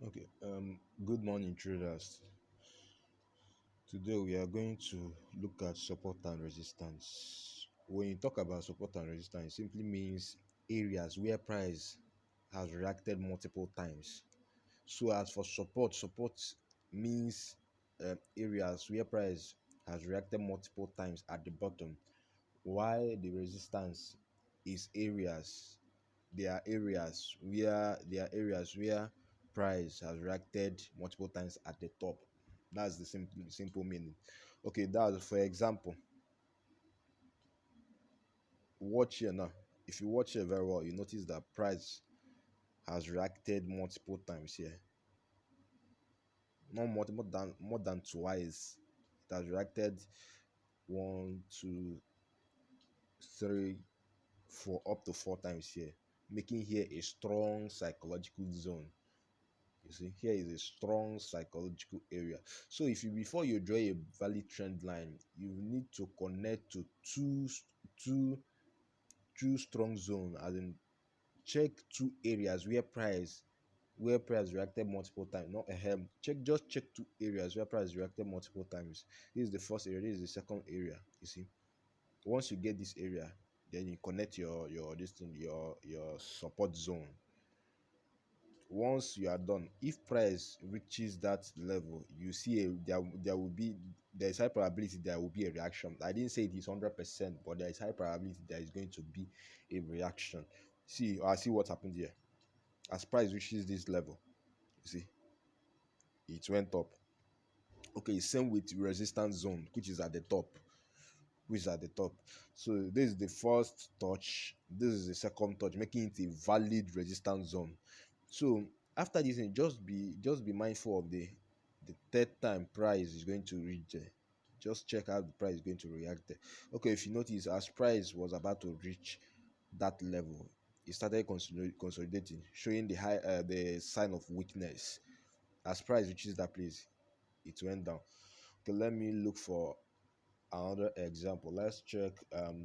Okay, good morning, traders. Today we are going to look at support and resistance. When you talk about support and resistance, it simply means areas where price has reacted multiple times. So, as for support means areas where price has reacted multiple times at the bottom, while the resistance is areas there are areas where price has reacted multiple times at the top. That's the simple meaning. Okay, that's for example. Watch here now. If you watch here very well, you notice that price has reacted multiple times here. Not more than twice. It has reacted one, two, three, four, up to four times here, making here a strong psychological zone. You see, here is a strong psychological area. So if you before you draw a valid trend line, you need to connect to two two strong zone, as in check two areas where price reacted multiple times. Not ahead. Check two areas where price reacted multiple times. This is the first area, this is the second area. You see, once you get this area, then you connect your this thing, your support zone. Once you are done, if price reaches that level, you see there's high probability there will be a reaction. I didn't say it is 100%, but there is high probability there is going to be a reaction. See what happened here. As price reaches this level, you see it went up. Okay, same with resistance zone, which is at the top. So this is the first touch, this is the second touch, making it a valid resistance zone. So after this, just be mindful of the third time price is going to reach there. Just check how the price is going to react there. Okay, if you notice, as price was about to reach that level, it started consolidating, showing the sign of weakness. As price reaches that place, it went down. Okay, let me look for another example. Let's check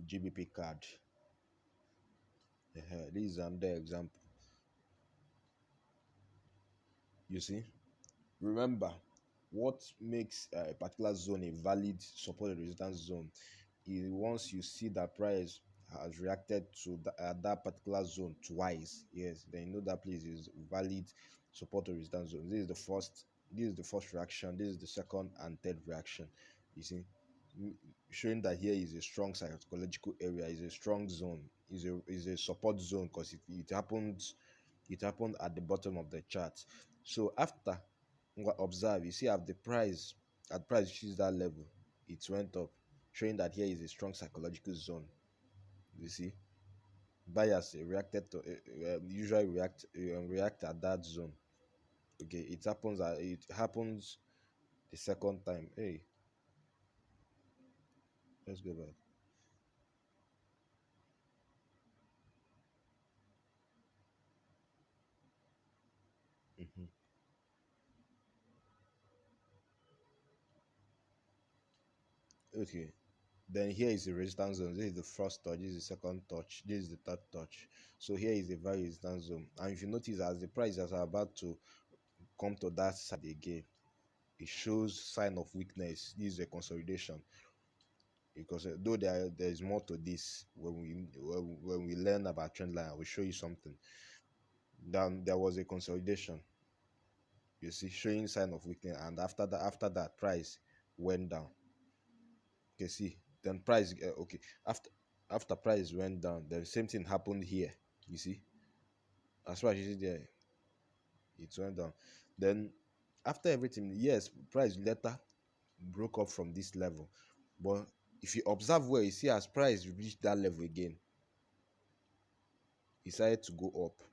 GBP card. This is another example. You see, remember, what makes a particular zone a valid support and resistance zone is once you see that price has reacted to that particular zone twice. Yes, then you know that place is valid support or resistance zone. This is the first reaction, this is the second and third reaction. You see, showing that here is a strong psychological area, is a strong zone, is a support zone, because it happened at the bottom of the chart. So after observe, you see, at price reaches that level, it went up, showing that here is a strong psychological zone. You see, buyers reacted to usually react at that zone. Okay, it happens the second time. Hey, let's go back. Okay, then here is the resistance zone. This is the first touch, this is the second touch, this is the third touch. So here is the very resistance zone, and if you notice, as the prices are about to come to that side again, it shows sign of weakness. This is a consolidation, because though there is more to this. When we learn about trend line, I will show you something. Then there was a consolidation, you see, showing sign of weakness, and after that price went down. Okay, see, then price okay, after price went down, the same thing happened here. You see, as far as you see there, it went down. Then after everything, yes, price later broke up from this level, but if you observe well, you see, as price reached that level again, it decided to go up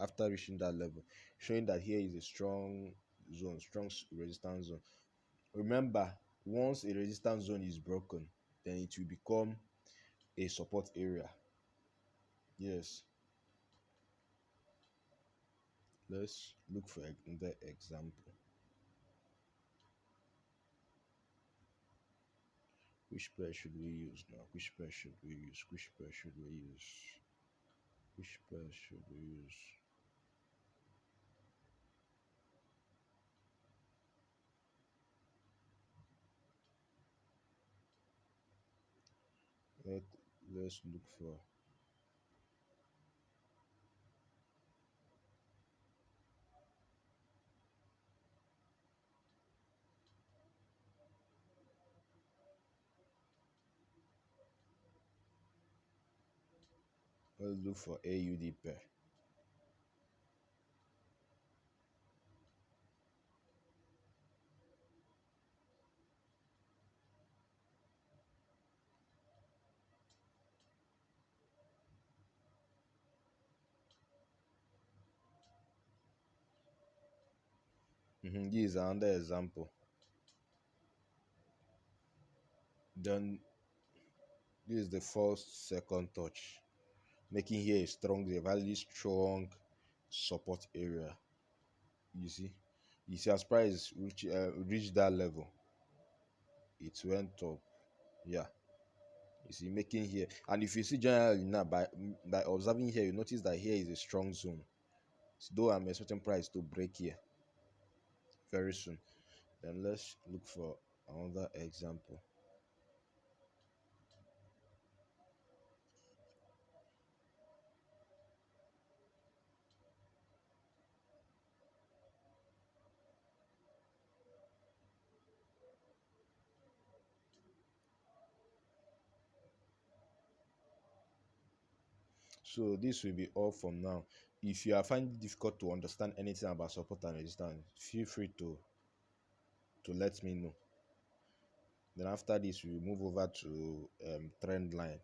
after reaching that level, showing that here is a strong zone, strong resistance zone. Remember, once a resistance zone is broken, then it will become a support area. Yes, let's look for another example. Which pair should we use now? Which pair should we use? Which pair should we use? Which pair should we use? let's look for AUD pair. This is another example. Then this is the first second touch, making here a very strong support area. You see, as price reach that level, it went up. Yeah, you see, making here, and if you see generally now by observing here, you notice that here is a strong zone. So though I'm expecting price to break here very soon. Then let's look for another example. So this will be all from now. If you are finding it difficult to understand anything about support and resistance, feel free to let me know. Then after this, we move over to trend line.